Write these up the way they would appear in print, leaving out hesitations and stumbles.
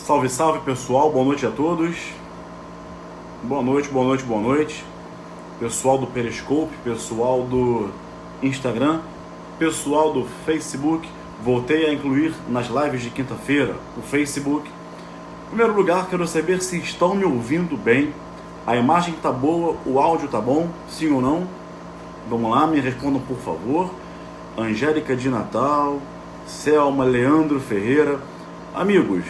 Salve, salve pessoal, boa noite a todos. Boa noite, boa noite, boa noite. Pessoal do Periscope, pessoal do Instagram, pessoal do Facebook. Voltei a incluir nas lives de quinta-feira o Facebook. Em primeiro lugar, quero saber se estão me ouvindo bem. A imagem tá boa, o áudio tá bom, sim ou não? Vamos lá, me respondam por favor. Angélica de Natal, Selma, Leandro Ferreira. Amigos,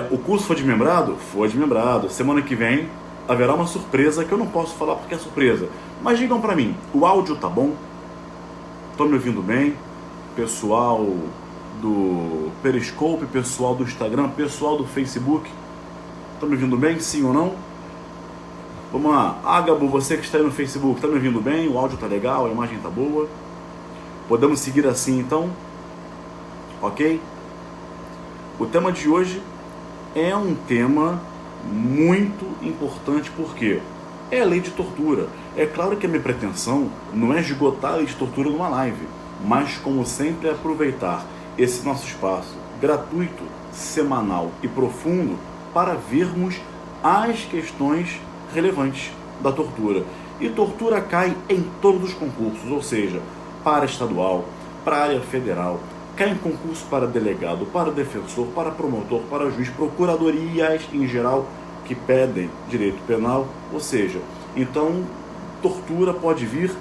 o curso foi desmembrado? Foi desmembrado. Semana que vem haverá uma surpresa que eu não posso falar porque é surpresa. Mas digam pra mim, o áudio tá bom? Estão me ouvindo bem? Pessoal do Periscope, pessoal do Instagram, pessoal do Facebook, estão me ouvindo bem? Sim ou não? Vamos lá. Ágabo, você que está aí no Facebook, está me ouvindo bem? O áudio tá legal, a imagem tá boa? Podemos seguir assim então? Ok? O tema de hoje é um tema muito importante porque é a lei de tortura. É claro que a minha pretensão não é esgotar a lei de tortura numa live, mas como sempre é aproveitar esse nosso espaço gratuito, semanal e profundo para vermos as questões relevantes da tortura. E tortura cai em todos os concursos, ou seja, para estadual, para a área federal, cai em concurso para delegado, para defensor, para promotor, para juiz, procuradorias em geral que pedem direito penal, ou seja, então tortura pode vir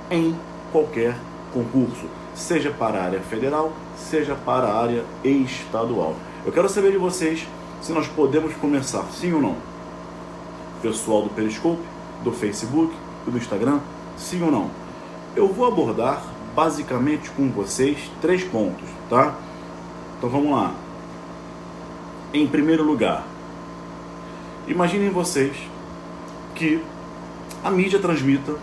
em qualquer concurso, seja para a área federal, seja para a área estadual. Eu quero saber de vocês se nós podemos começar, sim ou não? Pessoal do Periscope, do Facebook e do Instagram, sim ou não? Eu vou abordar basicamente com vocês 3 pontos, tá? Então vamos lá. Em primeiro lugar, imaginem vocês que a mídia transmita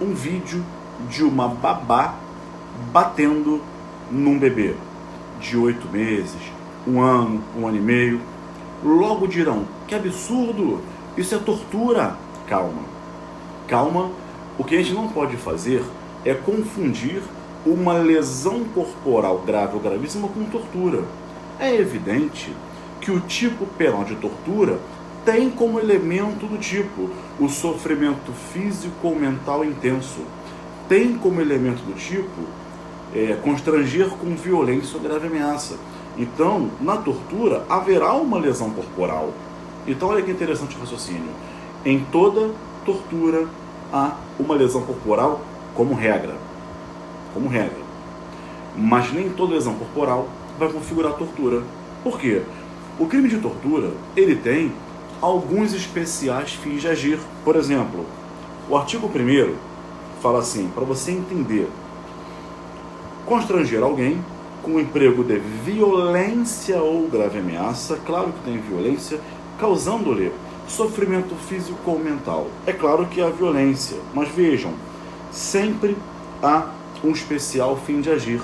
um vídeo de uma babá batendo num bebê de 8 meses, 1 ano, 1 ano e meio. Logo dirão, que absurdo, isso é tortura. Calma, calma. O que a gente não pode fazer é confundir uma lesão corporal grave ou gravíssima com tortura. É evidente que o tipo penal de tortura tem como elemento do tipo o sofrimento físico ou mental intenso. Tem como elemento do tipo constranger com violência ou grave ameaça. Então, na tortura, haverá uma lesão corporal. Então, olha que interessante o raciocínio. Em toda tortura, há uma lesão corporal como regra. Como regra. Mas nem toda lesão corporal vai configurar tortura. Por quê? O crime de tortura, ele tem alguns especiais fins de agir. Por exemplo, o artigo 1º fala assim, para você entender: constranger alguém com o emprego de violência ou grave ameaça, claro que tem violência, causando-lhe sofrimento físico ou mental. É claro que há violência, mas vejam, sempre há um especial fim de agir.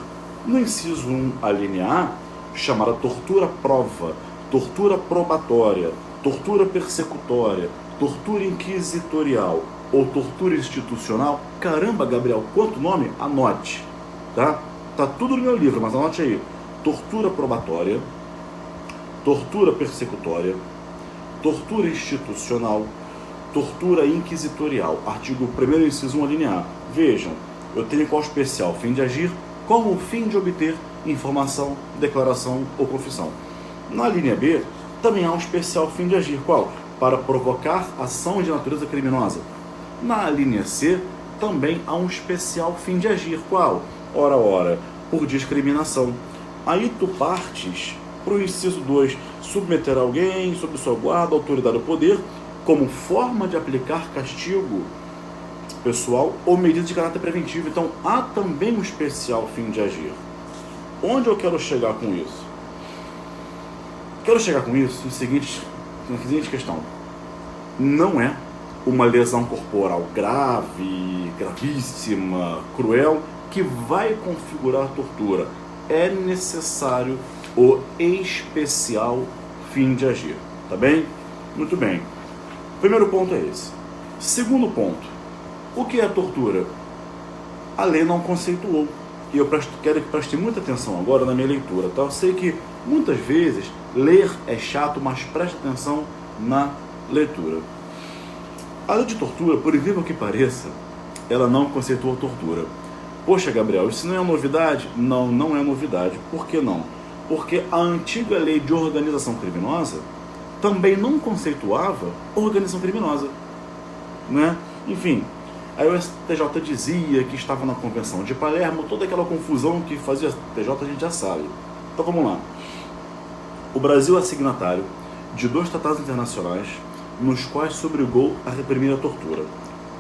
No inciso 1, a linha A, chamada tortura prova, tortura probatória, tortura persecutória, tortura inquisitorial ou tortura institucional. Caramba, Gabriel, quanto nome? Anote, tá? Tá tudo no meu livro, mas anote aí. Tortura probatória, tortura persecutória, tortura institucional, tortura inquisitorial. Artigo 1º, inciso 1, linha A. Vejam, eu tenho qual especial fim de agir, como o fim de obter informação, declaração ou confissão. Na linha B, também há um especial fim de agir, qual? Para provocar ação de natureza criminosa. Na linha C, também há um especial fim de agir, qual? Ora, por discriminação. Aí tu partes para o inciso 2, submeter alguém sob sua guarda, autoridade ou poder, como forma de aplicar castigo pessoal ou medida de caráter preventivo. Então, há também um especial fim de agir. Onde eu quero chegar com isso? Quero chegar com isso na seguinte questão. Não é uma lesão corporal grave, gravíssima, cruel, que vai configurar a tortura. É necessário o especial fim de agir. Tá bem? Muito bem. Primeiro ponto é esse. Segundo ponto. O que é tortura? A lei não conceituou. e eu quero que preste muita atenção agora na minha leitura, tá? Eu sei que muitas vezes ler é chato, mas preste atenção na leitura. A lei de tortura, por incrível que pareça, ela não conceitua tortura. Poxa, Gabriel, isso não é novidade? Não, não é novidade. Por que não? Porque a antiga lei de organização criminosa também não conceituava organização criminosa, né? Enfim, aí o STJ dizia que estava na Convenção de Palermo, toda aquela confusão que fazia o STJ a gente já sabe. Então vamos lá. O Brasil é signatário de 2 tratados internacionais nos quais se obrigou a reprimir a tortura.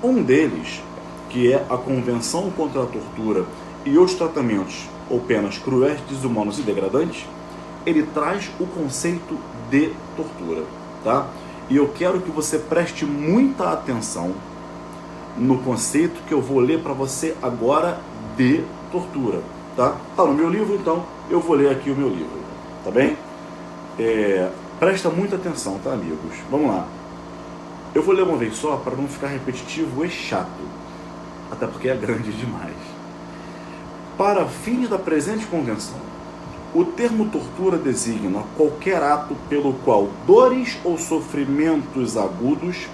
Um deles, que é a Convenção contra a Tortura e outros tratamentos ou penas cruéis, desumanos e degradantes, ele traz o conceito de tortura, tá? E eu quero que você preste muita atenção no conceito que eu vou ler para você agora de tortura, tá? Tá no meu livro, então eu vou ler aqui o meu livro, tá bem? Presta muita atenção, tá, amigos? Vamos lá. Eu vou ler uma vez só para não ficar repetitivo e chato, até porque é grande demais. Para fins da presente convenção, o termo tortura designa qualquer ato pelo qual dores ou sofrimentos agudos,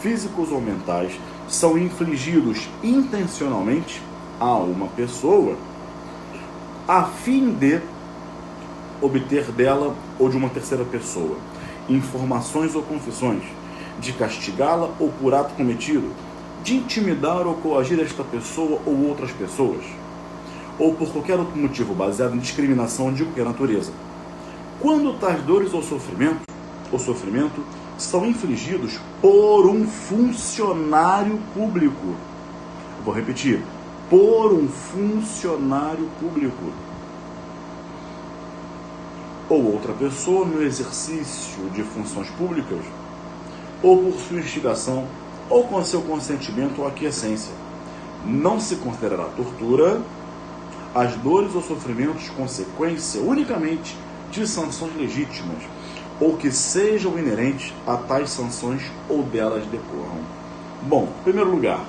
físicos ou mentais, são infligidos intencionalmente a uma pessoa a fim de obter dela ou de uma terceira pessoa informações ou confissões, de castigá-la ou por ato cometido, de intimidar ou coagir esta pessoa ou outras pessoas, ou por qualquer outro motivo baseado em discriminação de qualquer natureza. Quando tais dores ou sofrimento são infligidos por um funcionário público. Vou repetir, por um funcionário público ou outra pessoa no exercício de funções públicas, ou por sua instigação, ou com seu consentimento ou aquiescência. Não se considerará tortura as dores ou sofrimentos consequência unicamente de sanções legítimas, ou que sejam inerentes a tais sanções ou delas decorram. Bom, em primeiro lugar,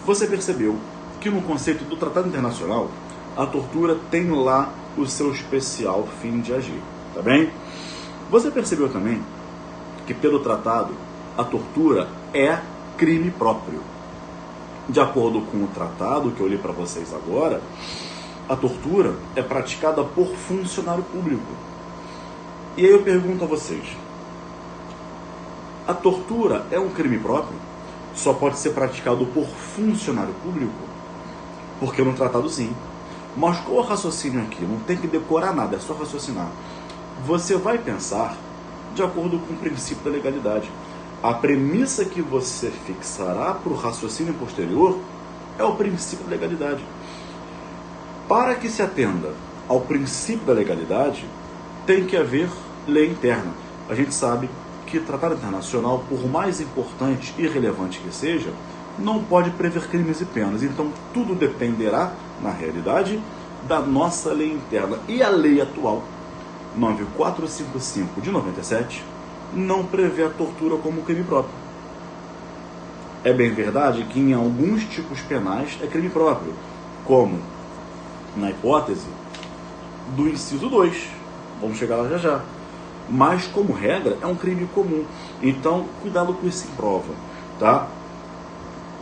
você percebeu que no conceito do Tratado Internacional, a tortura tem lá o seu especial fim de agir, tá bem? Você percebeu também que pelo tratado, a tortura é crime próprio. De acordo com o tratado que eu li para vocês agora, a tortura é praticada por funcionário público. E aí eu pergunto a vocês, a tortura é um crime próprio? Só pode ser praticado por funcionário público? Porque no tratado sim. Mas qual o raciocínio aqui? Não tem que decorar nada, é só raciocinar. Você vai pensar de acordo com o princípio da legalidade. A premissa que você fixará para o raciocínio posterior é o princípio da legalidade. Para que se atenda ao princípio da legalidade, tem que haver lei interna. A gente sabe que tratado internacional, por mais importante e relevante que seja, não pode prever crimes e penas. Então, tudo dependerá, na realidade, da nossa lei interna. E a lei atual, 9455 de 97, não prevê a tortura como crime próprio. É bem verdade que em alguns tipos penais é crime próprio, como na hipótese do inciso 2. Vamos chegar lá já já. Mas, como regra, é um crime comum. Então, cuidado com isso em prova, tá?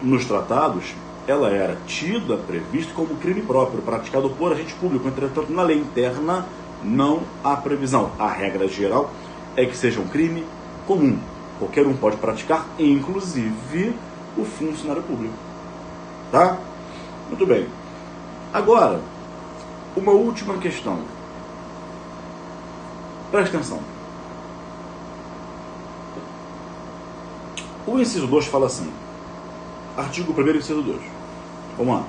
Nos tratados, ela era tida, prevista como crime próprio, praticado por agente público. Entretanto, na lei interna, não há previsão. A regra geral é que seja um crime comum. Qualquer um pode praticar, inclusive o funcionário público. Tá? Muito bem. Agora, uma última questão. Presta atenção. O inciso 2 fala assim. Artigo 1º, inciso 2. Vamos lá.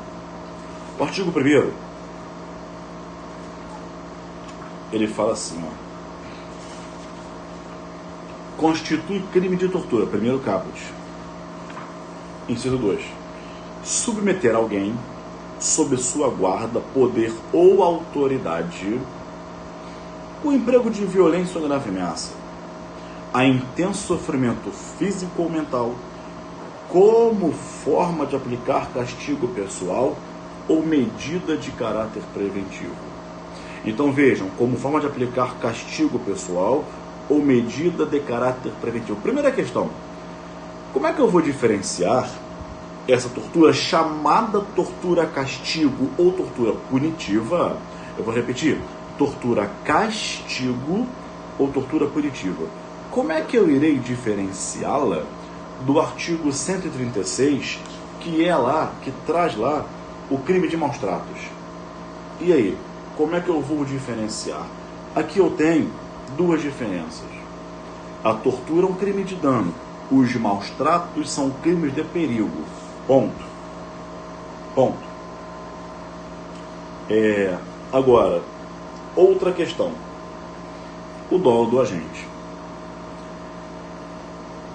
O artigo 1º, ele fala assim, ó. Constitui crime de tortura, primeiro caput. Inciso 2. Submeter alguém sob sua guarda, poder ou autoridade, o emprego de violência ou grave ameaça, a intenso sofrimento físico ou mental, como forma de aplicar castigo pessoal ou medida de caráter preventivo. Então vejam, como forma de aplicar castigo pessoal ou medida de caráter preventivo. Primeira questão, como é que eu vou diferenciar essa tortura chamada tortura castigo ou tortura punitiva? Eu vou repetir, tortura castigo ou tortura punitiva. Como é que eu irei diferenciá-la do artigo 136, que traz lá o crime de maus tratos? E aí, como é que eu vou diferenciar? Aqui eu tenho duas diferenças. A tortura é um crime de dano. Os maus tratos são crimes de perigo. Ponto. Agora, outra questão. O dolo do agente.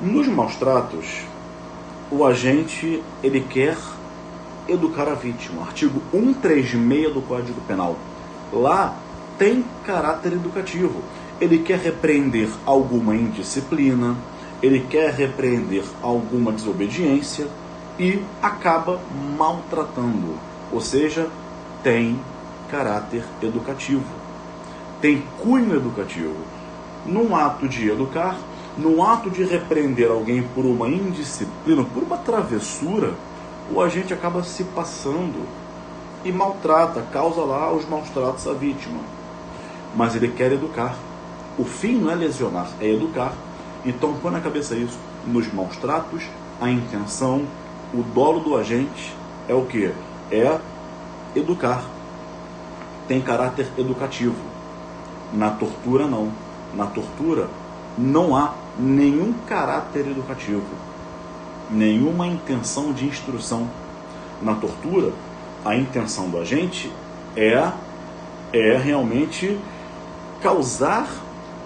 Nos maus tratos, o agente ele quer educar a vítima. Artigo 136 do Código Penal. Lá tem caráter educativo. Ele quer repreender alguma indisciplina, ele quer repreender alguma desobediência e acaba maltratando. Ou seja, tem caráter educativo. Tem cunho educativo. Num ato de educar, num ato de repreender alguém por uma indisciplina, por uma travessura, o agente acaba se passando e maltrata, causa lá os maus tratos à vítima. Mas ele quer educar. O fim não é lesionar, é educar. Então põe na cabeça isso. Nos maus tratos, a intenção, o dolo do agente é o quê? É educar. Tem caráter educativo. Na tortura não. Na tortura não há nenhum caráter educativo, nenhuma intenção de instrução. Na tortura, a intenção do agente é realmente causar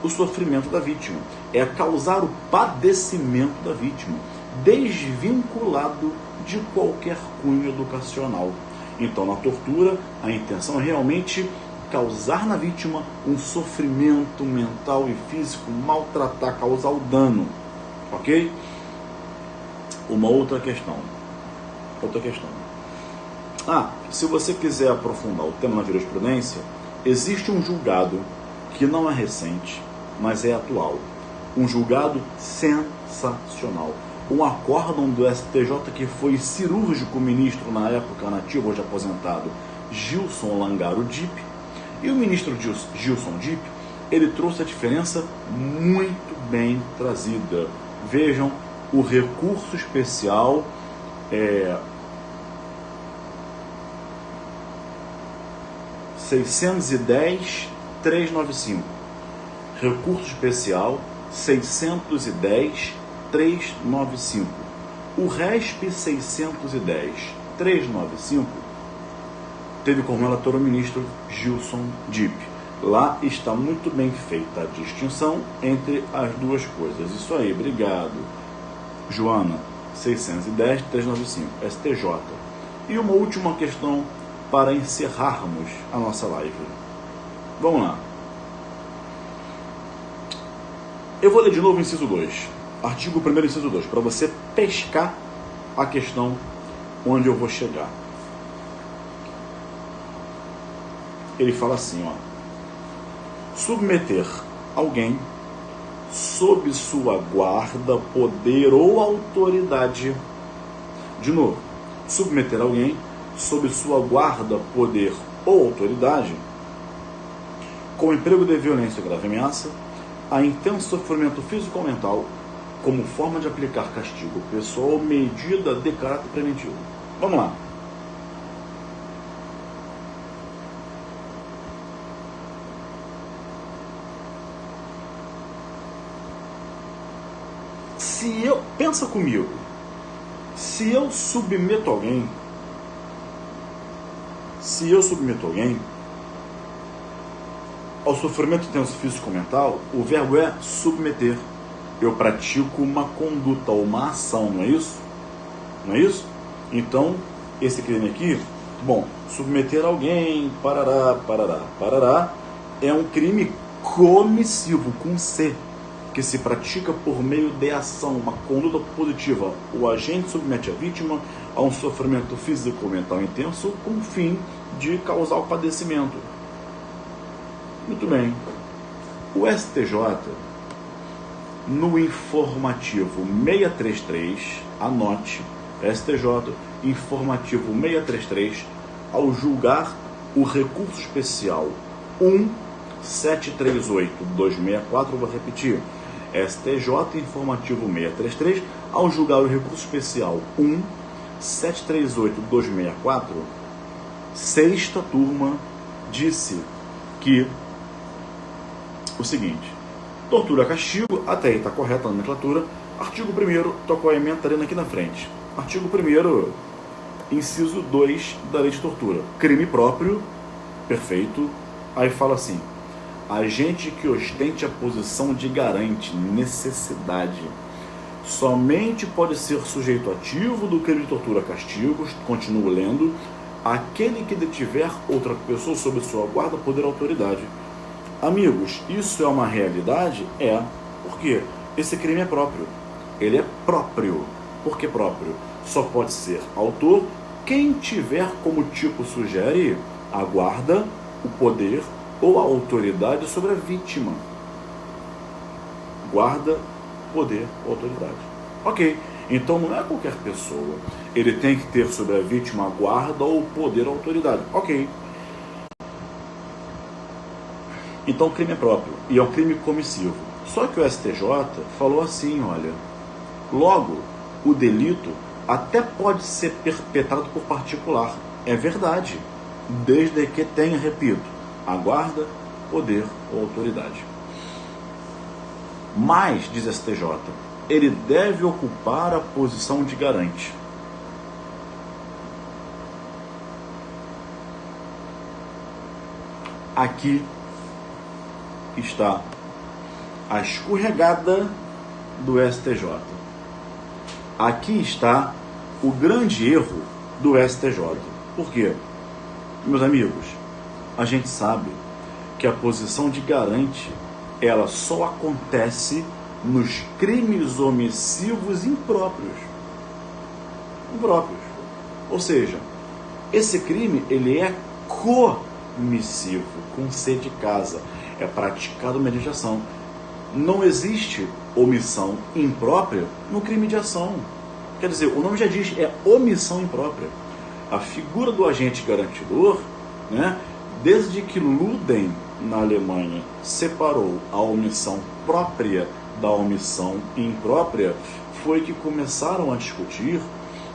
o sofrimento da vítima, é causar o padecimento da vítima, desvinculado de qualquer cunho educacional. Então, na tortura, a intenção é realmente causar na vítima um sofrimento mental e físico, maltratar, causar o dano. Ok? Uma outra questão. Se você quiser aprofundar o tema na jurisprudência, existe um julgado que não é recente, mas é atual. Um julgado sensacional. Um acórdão do STJ que foi cirúrgico ministro na época, nativo, hoje aposentado, Gilson Langaro Dipp. E o ministro Gilson Dipp, ele trouxe a diferença muito bem trazida. Vejam o recurso especial 610.395. Recurso especial 610.395. O RESP 610.395 teve como relator o ministro Gilson Dipp. Lá está muito bem feita a distinção entre as duas coisas. Isso aí, obrigado, Joana. 610.395, STJ. E uma última questão para encerrarmos a nossa live. Vamos lá. Eu vou ler de novo o inciso 2. Artigo 1º, inciso 2, para você pescar a questão onde eu vou chegar. Ele fala assim, submeter alguém sob sua guarda, poder ou autoridade. De novo, submeter alguém sob sua guarda, poder ou autoridade, com emprego de violência ou grave ameaça, a intenso sofrimento físico ou mental, como forma de aplicar castigo pessoal ou medida de caráter preventivo. Vamos lá. Pensa comigo, se eu submeto alguém ao sofrimento intenso físico ou mental, o verbo é submeter. Eu pratico uma conduta ou uma ação, não é isso? Não é isso? Então, esse crime aqui, submeter alguém, parará, é um crime comissivo, com C, que se pratica por meio de ação, uma conduta positiva. O agente submete a vítima a um sofrimento físico ou mental intenso com o fim de causar o padecimento. Muito bem. O STJ, no informativo 633, anote, STJ, informativo 633, ao julgar o recurso especial 1738264, vou repetir, STJ, informativo 633, ao julgar o recurso especial 1738264, sexta turma disse que o seguinte: tortura castigo, até aí está correta a nomenclatura. Artigo 1º, estou com a emenda aqui na frente. Artigo 1º, inciso 2 da lei de tortura. Crime próprio, perfeito. Aí fala assim: agente que ostente a posição de garante necessidade somente pode ser sujeito ativo do crime de tortura castigo, continuo lendo, aquele que detiver outra pessoa sob sua guarda, poder, autoridade. Amigos, isso é uma realidade? É. Por quê? Esse crime é próprio. Ele é próprio. Por que próprio? Só pode ser autor quem tiver, como tipo sugere, a guarda, o poder ou a autoridade sobre a vítima. Guarda, poder ou autoridade. Ok. Então não é qualquer pessoa. Ele tem que ter sobre a vítima a guarda ou poder ou autoridade. Ok. Então o crime é próprio e é um crime comissivo. Só que o STJ falou assim, olha, logo, o delito até pode ser perpetrado por particular. É verdade, desde que tenha, repito, a guarda, poder ou autoridade. Mas, diz STJ, ele deve ocupar a posição de garante. Aqui está a escorregada do STJ. Aqui está o grande erro do STJ. Por quê? Meus amigos, a gente sabe que a posição de garante, ela só acontece nos crimes omissivos impróprios. Impróprios. Ou seja, esse crime, ele é comissivo, com C de casa. É praticado mediante ação. Não existe omissão imprópria no crime de ação. Quer dizer, o nome já diz, é omissão imprópria. A figura do agente garantidor, né, desde que Luden, na Alemanha, separou a omissão própria da omissão imprópria, foi que começaram a discutir,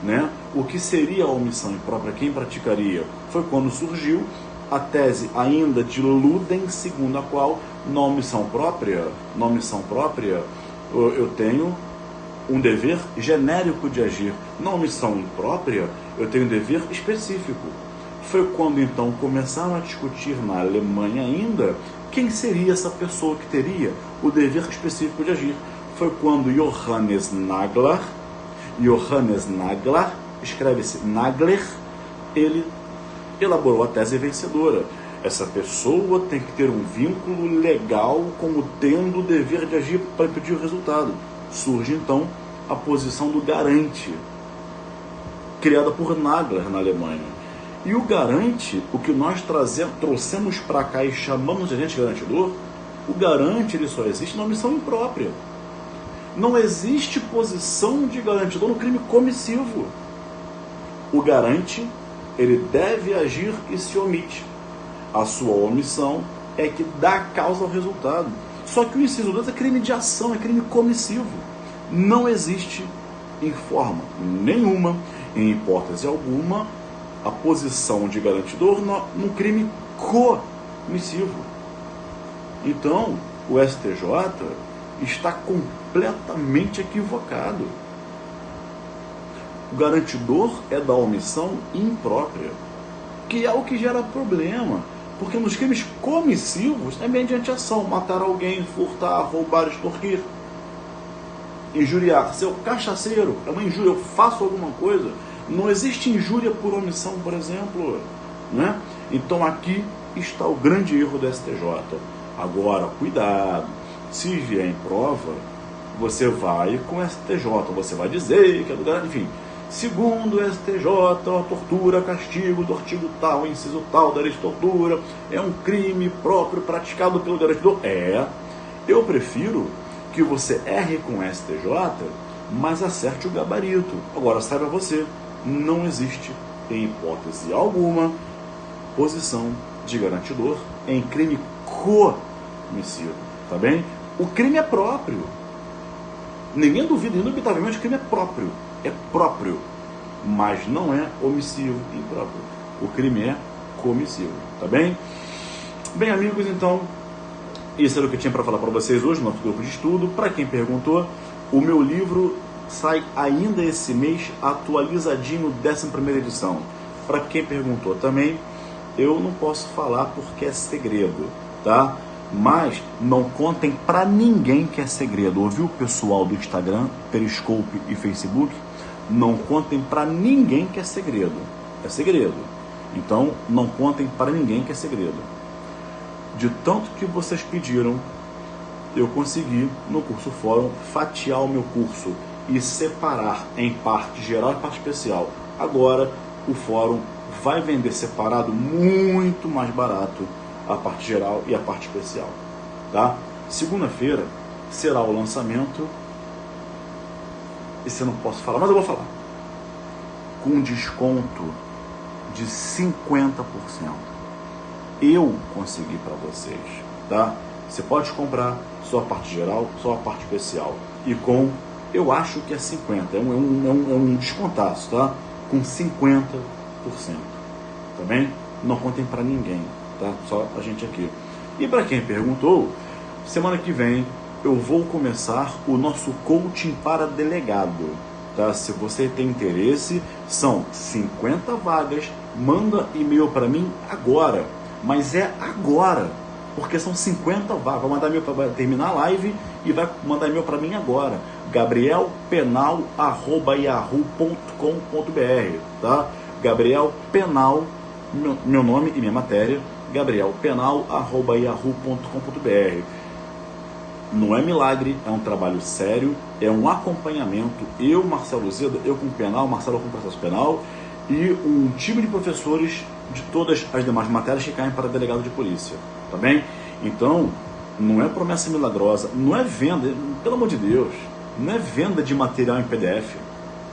né, o que seria a omissão imprópria, quem praticaria. Foi quando surgiu a tese ainda de Luden, segundo a qual, na omissão própria, eu tenho um dever genérico de agir. Na omissão imprópria, eu tenho um dever específico. Foi quando, então, começaram a discutir na Alemanha ainda quem seria essa pessoa que teria o dever específico de agir. Foi quando Johannes Nagler, escreve-se Nagler, ele elaborou a tese vencedora. Essa pessoa tem que ter um vínculo legal como tendo o dever de agir para impedir o resultado. Surge então a posição do garante, criada por Nagler na Alemanha. E o garante, o que nós trouxemos para cá e chamamos de agente garantidor, o garante ele só existe na omissão imprópria. Não existe posição de garantidor no crime comissivo. O garante, ele deve agir e se omite. A sua omissão é que dá causa ao resultado. Só que o inciso 2 é crime de ação, é crime comissivo. Não existe, em forma nenhuma, em hipótese alguma, a posição de garantidor no crime comissivo. Então, o STJ está completamente equivocado. O garantidor é da omissão imprópria, que é o que gera problema, porque nos crimes comissivos é mediante ação, matar alguém, furtar, roubar, extorquir, injuriar, ser o cachaceiro, é uma injúria, eu faço alguma coisa. Não existe injúria por omissão, por exemplo, né? Então aqui está o grande erro do STJ. Agora, cuidado, se vier em prova, você vai com o STJ, você vai dizer que é do garante, enfim, segundo o STJ, a tortura, castigo do artigo tal, inciso tal da lei de tortura, é um crime próprio praticado pelo direito. Eu prefiro que você erre com o STJ, mas acerte o gabarito. Agora, saiba você, não existe, em hipótese alguma, posição de garantidor em crime comissivo, tá bem? O crime é próprio. Ninguém duvida, indubitavelmente, o crime é próprio, mas não é omissivo e impróprio. O crime é comissivo, tá bem? Bem, amigos, então, isso era o que eu tinha para falar para vocês hoje no nosso grupo de estudo. Para quem perguntou, o meu livro sai ainda esse mês, atualizadinho, 11ª edição. Para quem perguntou também, eu não posso falar porque é segredo, tá? Mas não contem para ninguém que é segredo. Ouviu, pessoal do Instagram, Periscope e Facebook? Não contem para ninguém que é segredo. É segredo. Então, não contem para ninguém que é segredo. De tanto que vocês pediram, eu consegui, no curso Fórum, fatiar o meu curso e separar em parte geral e parte especial. Agora, o Fórum vai vender separado muito mais barato a parte geral e a parte especial, tá? Segunda-feira será o lançamento, esse eu não posso falar, mas eu vou falar, com desconto de 50%. Eu consegui para vocês, tá? Você pode comprar só a parte geral, só a parte especial, e com, eu acho que é 50%, é um descontaço, tá? Com 50%, tá bem? Não contem para ninguém, tá? Só a gente aqui. E para quem perguntou, semana que vem eu vou começar o nosso coaching para delegado, tá? Se você tem interesse, são 50 vagas, manda e-mail para mim agora, mas é agora, porque são 50 vagas. Vai mandar e-mail para terminar a live e vai mandar e-mail para mim agora, gabrielpenal@yahoo.com.br, tá? Gabriel Penal, meu nome e minha matéria, gabrielpenal@yahoo.com.br. Não é milagre, é um trabalho sério, é um acompanhamento. Eu, Marcelo Zeda, eu com penal, Marcelo com processo penal, e um time de professores de todas as demais matérias que caem para delegado de polícia, tá bem? Então, não é promessa milagrosa, não é venda, pelo amor de Deus, não é venda de material em PDF.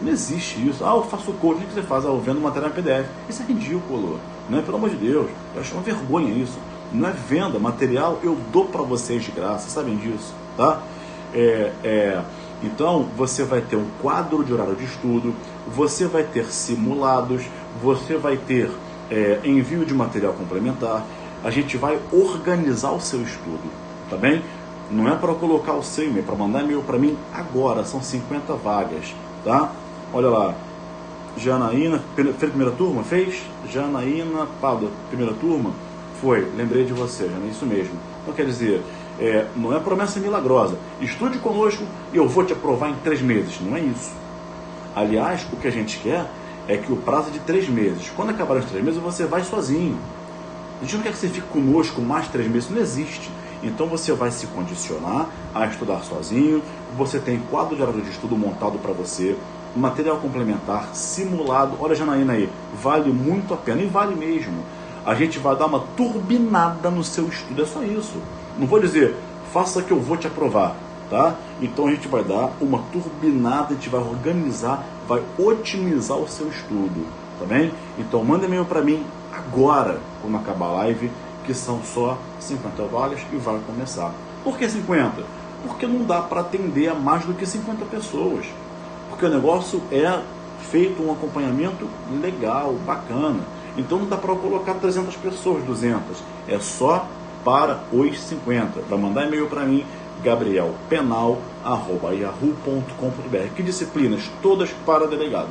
Não existe isso. Eu faço coaching, o que você faz? Eu vendo material em PDF. Isso é ridículo, né? Pelo amor de Deus, eu acho uma vergonha isso. Não é venda, material eu dou para vocês de graça, sabem disso, tá? Então, você vai ter um quadro de horário de estudo, você vai ter simulados, você vai ter envio de material complementar, a gente vai organizar o seu estudo, tá bem? Não é para colocar o seu e-mail, para mandar e-mail para mim agora, são 50 vagas, tá? Olha lá, Janaína, fez primeira turma? Fez? Janaína Pablo, primeira turma? Foi, lembrei de você, Janaína, isso mesmo. Então quer dizer, não é promessa milagrosa, estude conosco e eu vou te aprovar em 3 meses, não é isso. Aliás, o que a gente quer é que o prazo é de 3 meses, quando acabar os 3 meses você vai sozinho. A gente não quer que você fique conosco mais 3 meses, não existe. Então você vai se condicionar a estudar sozinho, você tem quadro de horário de estudo montado para você, material complementar, simulado. Olha, Janaína aí, vale muito a pena, e vale mesmo. A gente vai dar uma turbinada no seu estudo, é só isso. Não vou dizer, faça que eu vou te aprovar, tá? Então a gente vai dar uma turbinada, a gente vai organizar, vai otimizar o seu estudo, tá bem? Então manda e-mail para mim agora, quando acabar a live, que são só 50 vagas e vai começar. Por que 50? Porque não dá para atender a mais do que 50 pessoas. Porque o negócio é feito um acompanhamento legal, bacana. Então não dá para colocar 300 pessoas, 200. É só para os 50. Vai mandar e-mail para mim, gabrielpenal@yahoo.com.br. Que disciplinas? Todas para delegado,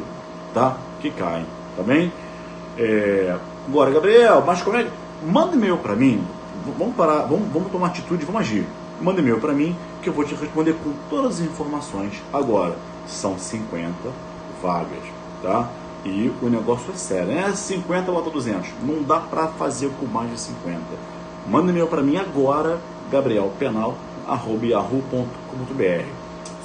tá? Que caem, tá bem? Agora, Gabriel, mas como é? Manda e-mail para mim. Vamos parar, vamos tomar atitude, vamos agir. Manda e-mail para mim que eu vou te responder com todas as informações. Agora, são 50 vagas, tá? E o negócio é sério. 50 bota 200. Não dá para fazer com mais de 50. Manda e-mail para mim agora, gabrielpenal@yahoo.com.br.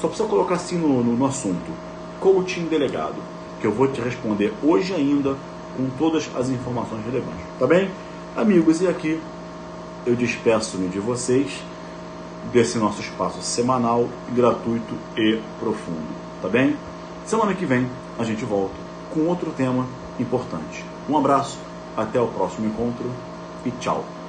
Só precisa colocar assim no assunto: coaching delegado. que eu vou te responder hoje ainda com todas as informações relevantes, tá bem? Amigos, e aqui eu despeço-me de vocês desse nosso espaço semanal, gratuito e profundo, tá bem? Semana que vem a gente volta com outro tema importante. Um abraço, até o próximo encontro e tchau!